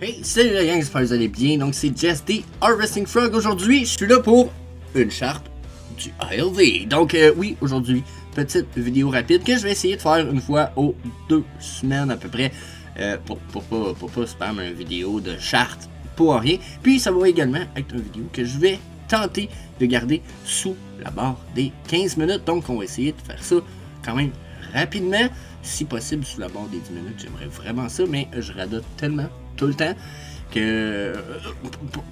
Hey, salut la gang, j'espère que vous allez bien. Donc c'est Jess the Harvesting Frog. Aujourd'hui, je suis là pour une charte du ILV. Donc oui, aujourd'hui, petite vidéo rapide que je vais essayer de faire une fois aux 2 semaines à peu près. Pour pas spam une vidéo de charte pour rien. Puis ça va également être une vidéo que je vais tenter de garder sous la barre des 15 minutes. Donc on va essayer de faire ça quand même rapidement. Si possible sous la barre des 10 minutes, j'aimerais vraiment ça. Mais je radote tellement tout le temps que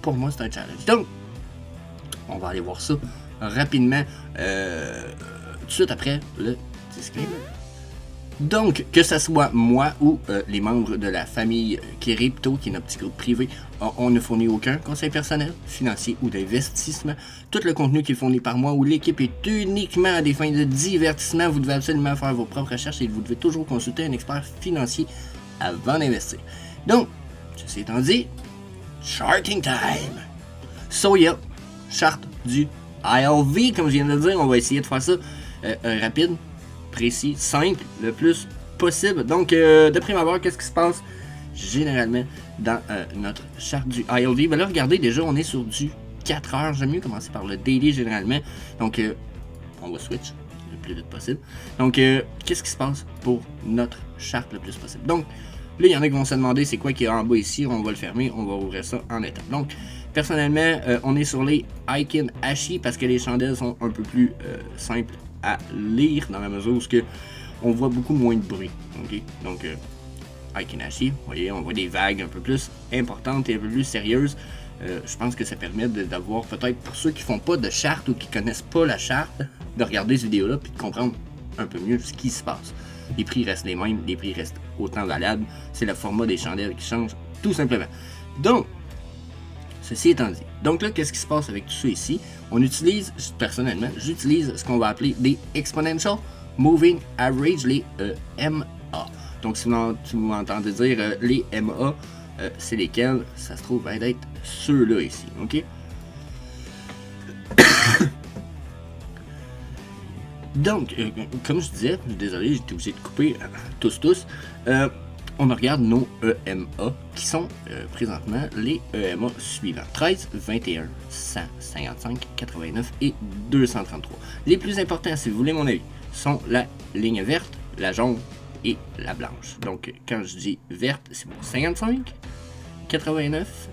pour moi c'est un challenge. Donc on va aller voir ça rapidement tout de suite après le disclaimer. Donc, que ce soit moi ou les membres de la famille Crypto, qui est notre petit groupe privé, on ne fournit aucun conseil personnel, financier ou d'investissement. Tout le contenu qui est fourni par moi ou l'équipe est uniquement à des fins de divertissement. Vous devez absolument faire vos propres recherches et vous devez toujours consulter un expert financier avant d'investir. Donc, ceci étant dit, charting time! So yeah, charte du ILV, comme je viens de le dire, on va essayer de faire ça rapide, précis, simple, le plus possible. Donc, de prime abord, qu'est-ce qui se passe généralement dans notre charte du ILV? Ben là, regardez, déjà, on est sur du 4 heures. J'aime mieux commencer par le daily généralement. Donc, on va switch le plus vite possible. Donc, qu'est-ce qui se passe pour notre charte le plus possible? Donc, là, il y en a qui vont se demander c'est quoi qui est en bas ici. On va le fermer, on va ouvrir ça en étapes. Donc, personnellement, on est sur les Aiken Ashi parce que les chandelles sont un peu plus simples à lire dans la mesure où on voit beaucoup moins de bruit. Okay? Donc, Aiken Ashi, vous voyez, on voit des vagues un peu plus importantes et un peu plus sérieuses. Je pense que ça permet d'avoir peut-être pour ceux qui font pas de charte ou qui connaissent pas la charte, de regarder cette vidéo-là puis de comprendre un peu mieux ce qui se passe. Les prix restent les mêmes, les prix restent autant valables. C'est le format des chandelles qui change, tout simplement. Donc, ceci étant dit. Donc là, qu'est-ce qui se passe avec tout ça ici? On utilise, personnellement, j'utilise ce qu'on va appeler des Exponential Moving Average, les MA. Donc si vous m'entendez dire les MA, c'est lesquels? Ça se trouve être ceux-là ici, ok? Donc, comme je disais, désolé, j'étais obligé de couper tous. On regarde nos EMA qui sont présentement les EMA suivants: 13, 21, 100, 55, 89 et 233. Les plus importants, si vous voulez mon avis, sont la ligne verte, la jaune et la blanche. Donc, quand je dis verte, c'est pour 55, 89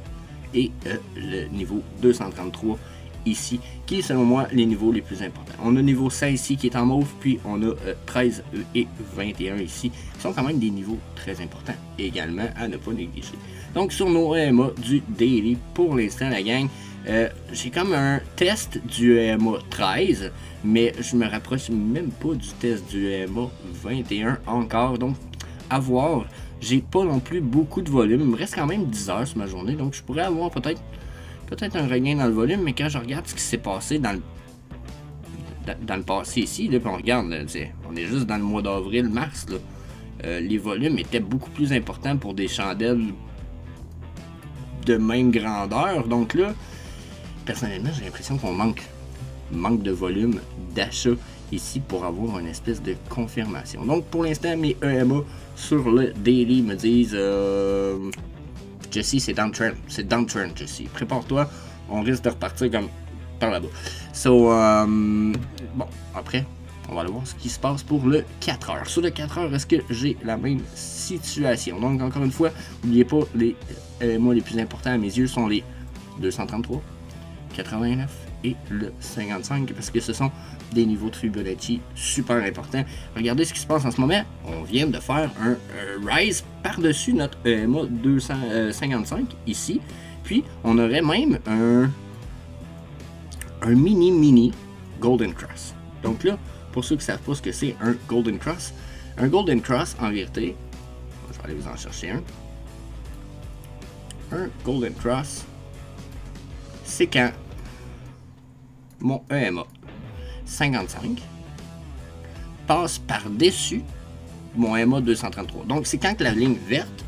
et le niveau 233 ici, qui est selon moi les niveaux les plus importants. On a niveau 16 ici qui est en mauve, puis on a 13 et 21 ici, qui sont quand même des niveaux très importants également à ne pas négliger. Donc sur nos EMA du daily, pour l'instant la gang, j'ai comme un test du EMA 13, mais je me rapproche même pas du test du EMA 21 encore, donc à voir. J'ai pas non plus beaucoup de volume, il me reste quand même 10 heures sur ma journée, donc je pourrais avoir peut-être un regain dans le volume, mais quand je regarde ce qui s'est passé dans le passé ici, là, puis on regarde, là, on est juste dans le mois d'avril, mars, là, les volumes étaient beaucoup plus importants pour des chandelles de même grandeur. Donc là, personnellement, j'ai l'impression qu'on manque de volume d'achat ici pour avoir une espèce de confirmation. Donc pour l'instant, mes EMA sur le daily me disent Jesse, c'est downtrend, Jesse. Prépare-toi, on risque de repartir comme par là-bas. So, bon, après, on va aller voir ce qui se passe pour le 4 heures. Sur le 4 heures, est-ce que j'ai la même situation? Donc, encore une fois, n'oubliez pas, les mots les plus importants à mes yeux sont les 233, 89 et le 55, parce que ce sont des niveaux de Fibonacci super importants. Regardez ce qui se passe en ce moment. On vient de faire un rise par-dessus notre EMA 255 ici. Puis, on aurait même un mini Golden Cross. Donc là, pour ceux qui ne savent pas ce que c'est un Golden Cross en vérité, je vais aller vous en chercher un. Un Golden Cross, c'est quand mon EMA 55 passe par-dessus mon EMA 233. Donc, c'est quand la ligne verte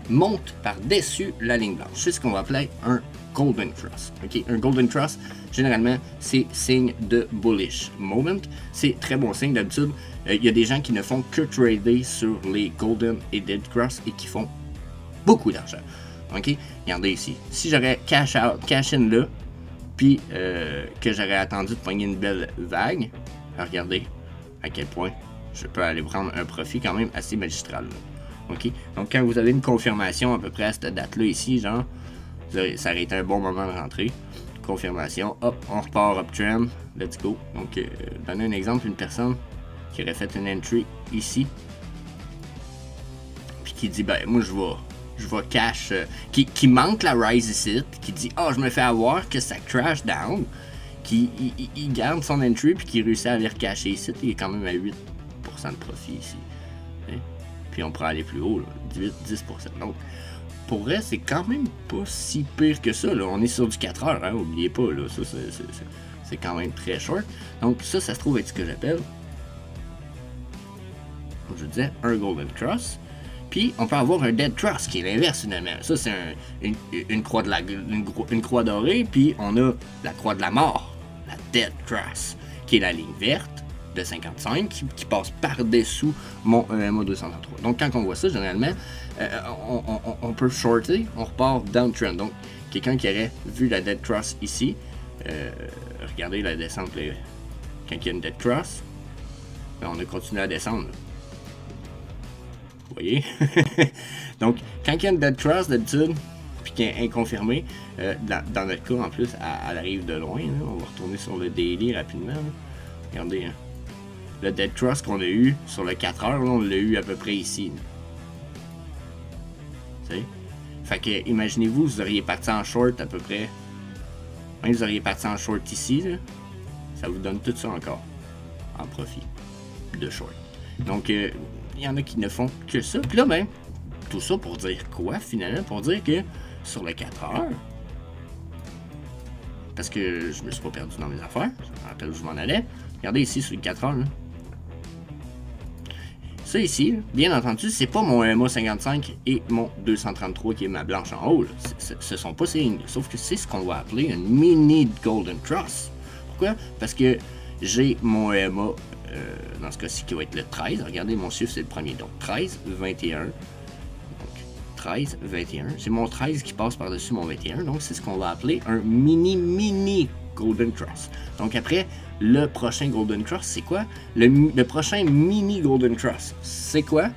monte par-dessus la ligne blanche. C'est ce qu'on va appeler un Golden Cross. Okay? Un Golden Cross, généralement, c'est signe de bullish moment. C'est très bon signe d'habitude. Il y a des gens qui ne font que trader sur les Golden et Dead Cross et qui font beaucoup d'argent. OK? Regardez ici. Si j'aurais cash out, cash in là, puis que j'aurais attendu de pogner une belle vague, regardez à quel point je peux aller prendre un profit quand même assez magistral. Là. OK? Donc, quand vous avez une confirmation à peu près à cette date-là ici, genre, ça aurait été un bon moment de rentrer. Confirmation, hop, on repart uptrend, let's go. Donc, donner un exemple, une personne qui aurait fait une entry ici, puis qui dit, ben, moi, je vais cash, qui manque la rise ici, qui dit, oh, je me fais avoir, que ça crash down, il garde son entry, puis qui réussit à aller recacher ici, il est quand même à 8% de profit ici. Hein? Puis on pourrait aller plus haut, là, 10%. Donc, pour vrai, c'est quand même pas si pire que ça. Là. On est sur du 4 heures, hein, oubliez pas. Là. Ça, c'est quand même très short. Donc ça se trouve être ce que j'appelle, comme je disais, un Golden Cross. Puis on peut avoir un Dead Cross, qui est l'inverse finalement. Ça, c'est une croix une croix dorée, puis on a la croix de la mort, la Dead Cross, qui est la ligne verte de 55 qui passe par-dessous mon EMA 233. Donc quand on voit ça, généralement, on peut shorter, on repart downtrend. Donc quelqu'un qui aurait vu la Dead Cross ici, regardez la descente, là, quand il y a une Dead Cross, ben, on a continué à descendre. Là. Vous voyez? Donc quand il y a une Dead Cross d'habitude, puis qui est inconfirmée, dans notre cas en plus, elle arrive de loin. Là. On va retourner sur le daily rapidement. Là. Regardez, hein. Le Dead Cross qu'on a eu sur le 4 heures, là, on l'a eu à peu près ici. Fait que, imaginez-vous, vous auriez parti en short à peu près. Même vous auriez parti en short ici, là, ça vous donne tout ça encore en profit de short. Donc, il y en a qui ne font que ça. Puis là, ben, tout ça pour dire quoi, finalement? Pour dire que sur le 4 heures, parce que je me suis pas perdu dans mes affaires, je me rappelle où je m'en allais. Regardez ici sur le 4 heures, là. Ça ici, bien entendu, c'est pas mon EMA 55 et mon 233 qui est ma blanche en haut. Ce sont pas ces lignes. Sauf que c'est ce qu'on va appeler une mini Golden Cross. Pourquoi? Parce que j'ai mon EMA, dans ce cas-ci, qui va être le 13. Regardez, mon chiffre, c'est le premier. Donc 13, 21. Donc 13, 21. C'est mon 13 qui passe par-dessus mon 21. Donc c'est ce qu'on va appeler un mini Golden Cross. Donc après, le prochain Golden Cross, c'est quoi? Le prochain mini Golden Cross, c'est quoi?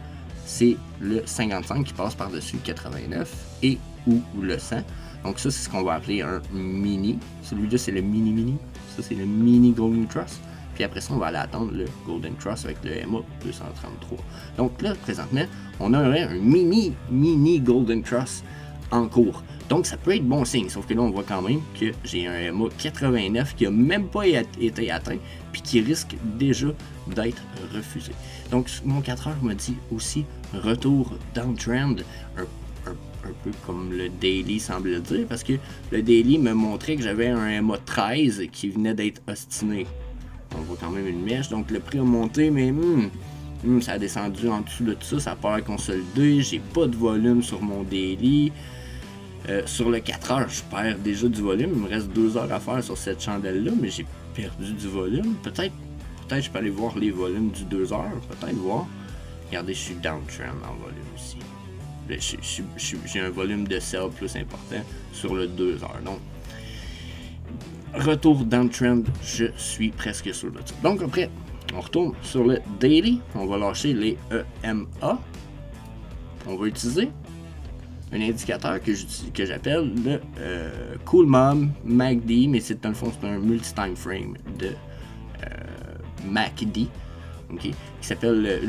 C'est le 55 qui passe par-dessus le 89 et ou le 100. Donc ça, c'est ce qu'on va appeler un mini. Celui-là, c'est le mini. Ça, c'est le mini Golden Cross. Puis après ça, on va aller attendre le Golden Cross avec le EMA 233. Donc là, présentement, on aurait un mini Golden Cross en cours. Donc ça peut être bon signe, sauf que là on voit quand même que j'ai un EMA 89 qui n'a même pas été atteint, puis qui risque déjà d'être refusé. Donc mon 4 heures me dit aussi retour downtrend, un peu comme le daily semble le dire, parce que le daily me montrait que j'avais un EMA 13 qui venait d'être ostiné. On voit quand même une mèche, donc le prix a monté, mais ça a descendu en dessous de tout ça, ça part consolidé, j'ai pas de volume sur mon daily. Sur le 4 heures, je perds déjà du volume. Il me reste 2 heures à faire sur cette chandelle-là, mais j'ai perdu du volume. Peut-être je peux aller voir les volumes du 2 heures. Peut-être voir. Regardez, je suis downtrend en volume aussi. J'ai un volume de sell plus important sur le 2 heures. Donc, retour downtrend, je suis presque sûr de ça. Donc après, on retourne sur le daily. On va lâcher les EMA. On va utiliser un indicateur que j'appelle le Cool Mom MACD, mais c'est dans le fond c'est un multi-time frame de MACD, okay, qui s'appelle,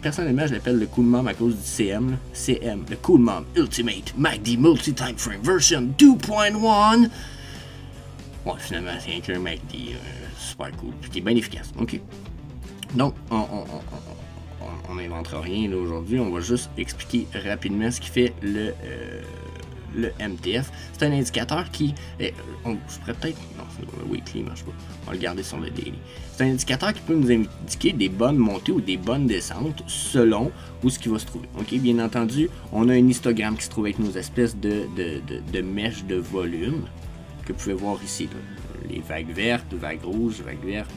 personnellement je l'appelle le Cool Mom à cause du CM, là. CM, le Cool Mom Ultimate MACD Multi-Time Frame version 2.1. Ouais, finalement c'est un MACD super cool, puis qui est bien efficace. Ok. Donc on n'inventera rien là aujourd'hui, on va juste expliquer rapidement ce qui fait le MTF. C'est un indicateur qui, je pourrais peut-être, non, c'est le weekly, marche pas, on va le garder sur le daily. C'est un indicateur qui peut nous indiquer des bonnes montées ou des bonnes descentes selon où ce qui va se trouver. Ok, bien entendu, on a un histogramme qui se trouve avec nos espèces de mèches de volume que vous pouvez voir ici. Là. les vagues vertes, vagues rouges, vagues vertes,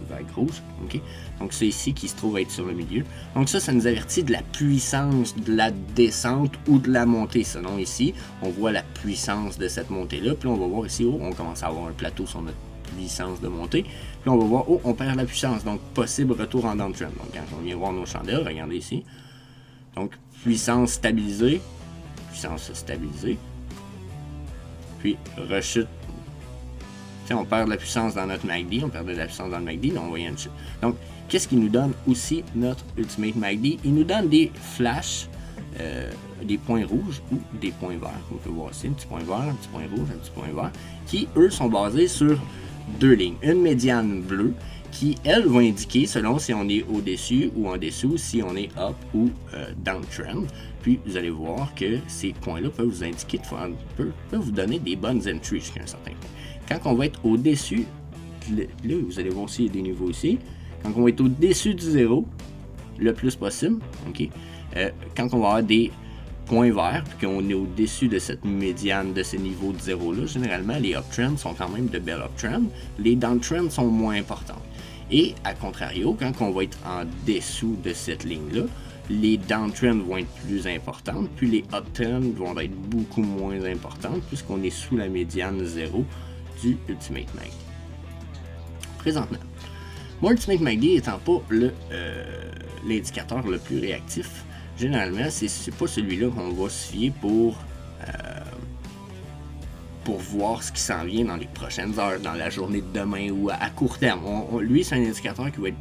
vagues rouges. Okay? Donc c'est ici qui se trouve être sur le milieu. Donc ça nous avertit de la puissance de la descente ou de la montée. Selon ici, on voit la puissance de cette montée-là. Puis on va voir ici, oh, on commence à avoir un plateau sur notre puissance de montée. Puis on va voir, oh, on perd la puissance. Donc possible retour en downtrend. Donc quand on vient voir nos chandelles, regardez ici. Donc puissance stabilisée. Puissance stabilisée. Puis rechute. T'sais, on perd de la puissance dans notre MACD, on perdait de la puissance dans le MACD, mais on voyait une chute. Donc, qu'est-ce qui nous donne aussi notre Ultimate MACD? Il nous donne des flashs, des points rouges ou des points verts. On peut voir ici, un petit point vert, un petit point rouge, un petit point vert, qui, eux, sont basés sur deux lignes. Une médiane bleue, qui, elle, va indiquer selon si on est au-dessus ou en dessous, si on est up ou downtrend. Puis, vous allez voir que ces points-là peuvent vous indiquer, peuvent vous donner des bonnes entries jusqu'à un certain point. Quand on va être au-dessus, là, vous allez voir aussi, il y a des niveaux ici. Quand on va être au-dessus du zéro, le plus possible, ok. Quand on va avoir des points verts, puis qu'on est au-dessus de cette médiane, de ce niveau de zéro-là, généralement, les uptrends sont quand même de belles uptrends. Les downtrends sont moins importants. Et, à contrario, quand on va être en dessous de cette ligne-là, les downtrends vont être plus importantes, puis les uptrends vont être beaucoup moins importantes, puisqu'on est sous la médiane 0 du Ultimate MACD. Présentement, mon Ultimate MACD étant pas l'indicateur le plus réactif, généralement, c'est pas celui-là qu'on va se fier pour voir ce qui s'en vient dans les prochaines heures, dans la journée de demain ou à court terme. Lui, c'est un indicateur qui va être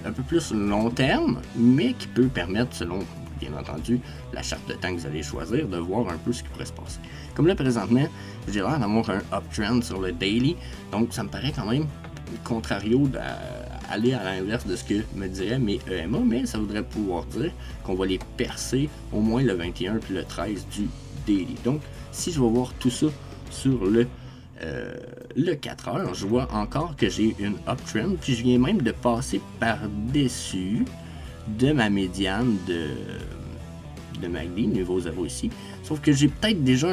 un peu plus long terme, mais qui peut permettre, selon, bien entendu, la charte de temps que vous allez choisir, de voir un peu ce qui pourrait se passer. Comme là, présentement, j'ai l'air d'avoir un uptrend sur le daily, donc ça me paraît quand même contrario d'aller à l'inverse de ce que me diraient mes EMA, mais ça voudrait pouvoir dire qu'on va les percer au moins le 21 puis le 13 du daily. Donc, si je vais voir tout ça sur le 4 heures, je vois encore que j'ai une uptrend, puis je viens même de passer par-dessus de ma médiane de MACD, niveau 0 ici. Sauf que j'ai peut-être déjà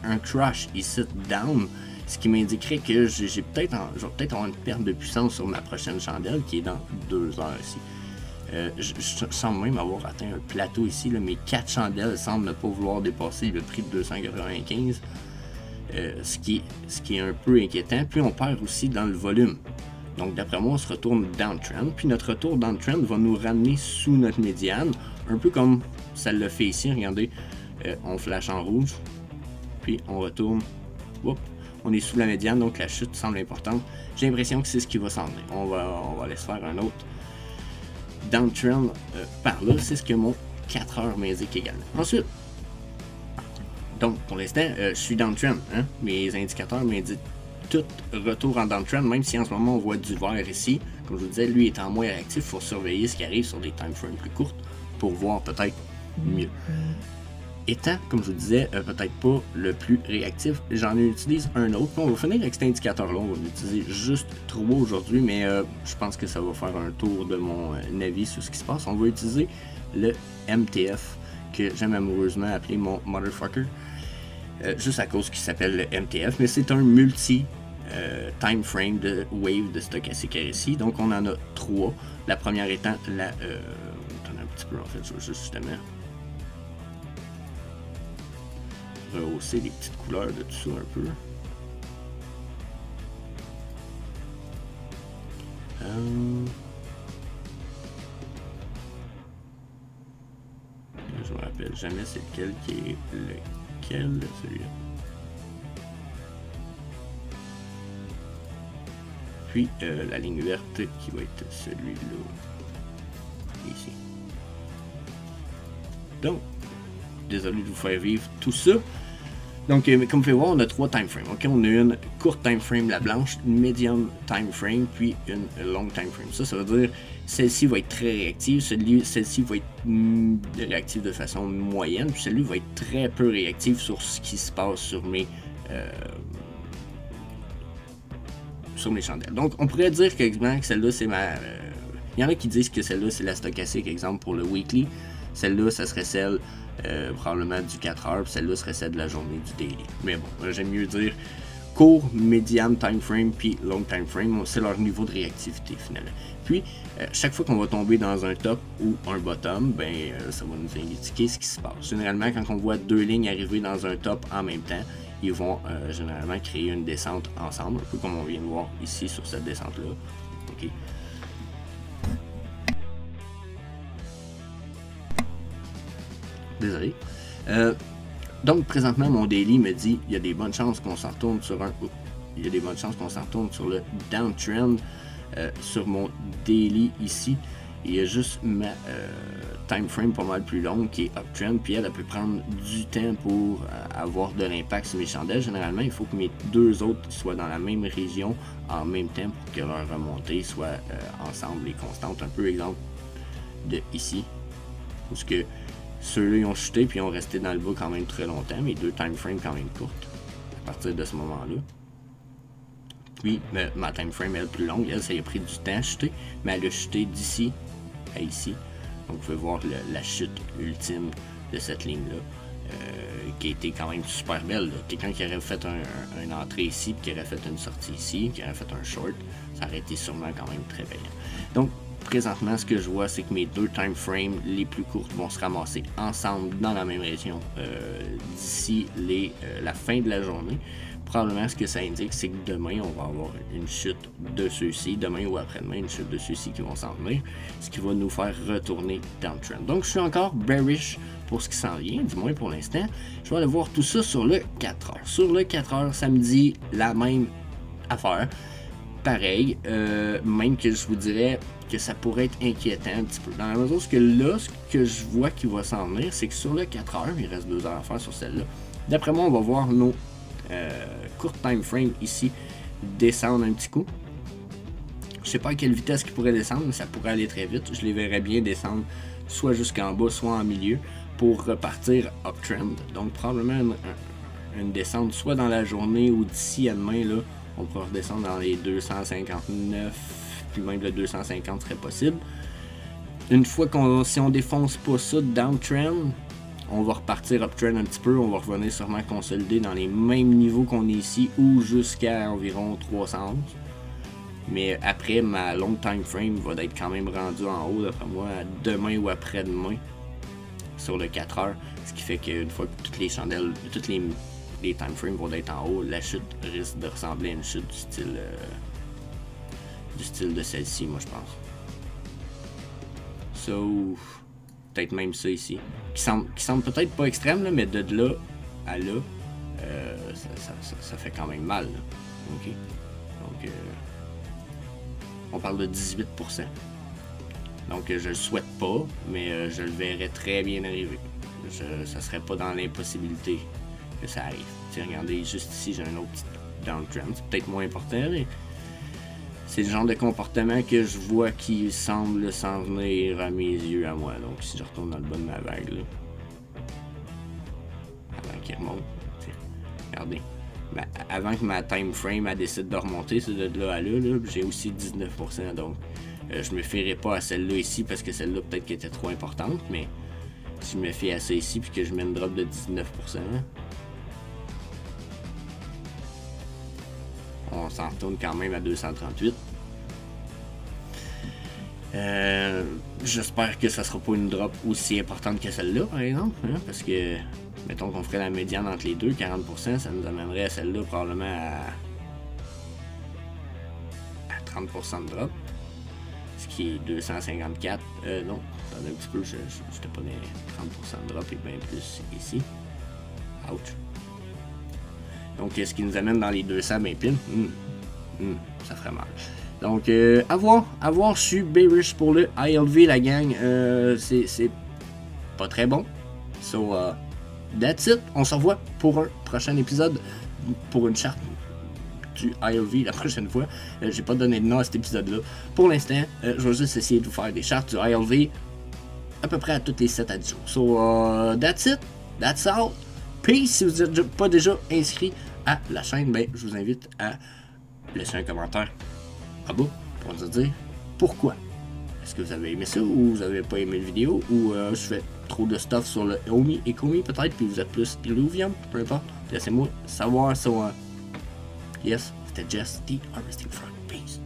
un crash ici down, ce qui m'indiquerait que je vais peut-être avoir une perte de puissance sur ma prochaine chandelle qui est dans 2 heures ici. Je semble même avoir atteint un plateau ici, là, mes 4 chandelles semblent ne pas vouloir dépasser le prix de 295, ce qui est un peu inquiétant. Puis on perd aussi dans le volume. Donc d'après moi, on se retourne downtrend. Puis notre retour downtrend va nous ramener sous notre médiane, un peu comme ça le fait ici. Regardez, on flash en rouge, puis on retourne. Oups, on est sous la médiane, donc la chute semble importante. J'ai l'impression que c'est ce qui va s'en venir. On va laisser faire un autre downtrend par là. C'est ce que mon 4 heures m'indique également. Ensuite, donc pour l'instant, je suis downtrend. Hein? Mes indicateurs m'indiquent tout retour en downtrend, même si en ce moment on voit du vert ici. Comme je vous disais, lui étant moins réactif, il faut surveiller ce qui arrive sur des time frames plus courtes pour voir peut-être mieux. Étant, comme je vous disais, peut-être pas le plus réactif, j'en utilise un autre. On va finir avec cet indicateur-là, on va l'utiliser juste 3 aujourd'hui, mais je pense que ça va faire un tour de mon avis sur ce qui se passe. On va utiliser le MTF, que j'aime amoureusement appeler mon motherfucker, juste à cause qu'il s'appelle le MTF, mais c'est un multi time frame de wave de stochastique RSI. Donc on en a 3. La première étant la... attendez un petit peu en fait, je vais justement rehausser les petites couleurs de tout ça un peu. Je me rappelle jamais c'est lequel qui est lequel, celui-là. Puis la ligne verte qui va être celui-là ici. Donc, désolé de vous faire vivre tout ça. Donc, comme vous pouvez voir, on a 3 time frames. Okay? On a une courte time frame, la blanche, une medium time frame, puis une long time frame. Ça veut dire celle-ci va être très réactive, celle-ci va être réactive de façon moyenne, puis celle-ci va être très peu réactive sur ce qui se passe sur mes chandelles. Donc, on pourrait dire que celle-là, c'est ma... Il y en a qui disent que celle-là, c'est la stochastique, exemple, pour le weekly. Celle-là, ça serait celle probablement du 4 heures, puis celle-là serait celle de la journée du daily. Mais bon, j'aime mieux dire court, medium time frame puis long time frame, c'est leur niveau de réactivité finalement. Puis chaque fois qu'on va tomber dans un top ou un bottom, ben ça va nous indiquer ce qui se passe. Généralement, quand on voit deux lignes arriver dans un top en même temps, ils vont généralement créer une descente ensemble, un peu comme on vient de voir ici sur cette descente-là. Ok. Désolé. Donc présentement, mon daily me dit il y a des bonnes chances qu'on s'en retourne sur un. Il y a des bonnes chances qu'on s'en retourne sur le downtrend. Sur mon daily ici, il y a juste ma time frame pas mal plus longue qui est uptrend, puis elle peut prendre du temps pour avoir de l'impact sur mes chandelles. Généralement, il faut que mes deux autres soient dans la même région en même temps pour que leur remontée soit ensemble et constante. Un peu exemple de ici, parce que ceux-là ils ont chuté puis ils ont resté dans le bas quand même très longtemps, mais deux time frames quand même courtes à partir de ce moment-là. Puis ma time frame elle plus longue, elle ça a pris du temps à chuter, mais elle a chuté d'ici à ici. Donc vous pouvez voir la chute ultime de cette ligne-là, qui a été quand même super belle. Quelqu'un qui aurait fait une entrée ici, puis qui aurait fait une sortie ici, qui aurait fait un short, ça aurait été sûrement quand même très payant. Donc présentement, ce que je vois, c'est que mes deux time frames les plus courtes vont se ramasser ensemble dans la même région d'ici la fin de la journée. Probablement, ce que ça indique, c'est que demain, on va avoir une chute de ceux-ci, demain ou après-demain, une chute de ceux-ci qui vont s'en venir, ce qui va nous faire retourner downtrend. Donc, je suis encore bearish pour ce qui s'en vient, du moins pour l'instant. Je vais aller voir tout ça sur le 4 heures. Sur le 4 heures, ça me dit la même affaire. Pareil, même que je vous dirais que ça pourrait être inquiétant un petit peu. Dans la mesure où là, ce que je vois qui va s'en venir, c'est que sur le 4 heures, il reste 2 heures à faire sur celle-là. D'après moi, on va voir nos court time frame ici descendre un petit coup. Je sais pas à quelle vitesse qui pourrait descendre, mais ça pourrait aller très vite. Je les verrais bien descendre soit jusqu'en bas, soit en milieu pour repartir uptrend. Donc probablement une descente soit dans la journée ou d'ici à demain là, on pourrait redescendre dans les 259, puis même le 250 serait possible. Une fois si on défonce pas ça downtrend, on va repartir uptrend un petit peu, on va revenir sûrement consolider dans les mêmes niveaux qu'on est ici ou jusqu'à environ 311. Mais après, ma long time frame va être quand même rendue en haut, d'après moi, demain ou après-demain sur le 4 heures. Ce qui fait qu'une fois que toutes les chandelles, toutes les time frames vont être en haut, la chute risque de ressembler à une chute du style de celle-ci, moi je pense. So, peut-être même ça ici, qui semble peut-être pas extrême, là, mais de là à là, ça fait quand même mal. Là. Okay? Donc, on parle de 18%. Donc, je le souhaite pas, mais je le verrais très bien arriver. Ça serait pas dans l'impossibilité que ça arrive. T'sais, regardez, juste ici, j'ai un autre petit downtrend. C'est peut-être moins important, mais c'est le genre de comportement que je vois qui semble s'en venir à mes yeux, à moi. Donc, si je retourne dans le bas de ma vague, là, avant qu'il remonte, regardez. Avant que ma time frame décide de remonter, c'est de là à là, j'ai aussi 19%. Donc, je me fierai pas à celle-là ici parce que celle-là, peut-être qu'elle était trop importante. Mais si je me fie à ça ici puis que je mets une drop de 19%, on s'en retourne quand même à 238. J'espère que ça sera pas une drop aussi importante que celle-là, par exemple, hein, parce que, mettons qu'on ferait la médiane entre les deux, 40%, ça nous amènerait à celle-là probablement à 30% de drop, ce qui est 254. Non, attendez un petit peu, j'étais pas dans 30% de drop et bien plus ici. Ouch. Donc, ce qui nous amène dans les 200 ben pile. Ça ferait mal. Donc, à voir, je suis bearish pour le ILV, la gang. C'est pas très bon. So, that's it. On se revoit pour un prochain épisode, pour une charte du ILV la prochaine fois. J'ai pas donné de nom à cet épisode-là. Pour l'instant, je vais juste essayer de vous faire des chartes du ILV à peu près à toutes les 7 à 10 jours. So, that's it. That's all. Peace. Si vous n'êtes pas déjà inscrit à la chaîne, ben, je vous invite à laisser un commentaire en bas pour nous dire pourquoi. Est-ce que vous avez aimé ça ou vous avez pas aimé la vidéo ou je fais trop de stuff sur le Omi et Komi peut-être puis vous êtes plus Illuvium, peu importe. Laissez-moi savoir ça. Yes, c'était Jess the Harvesting Frog. Peace.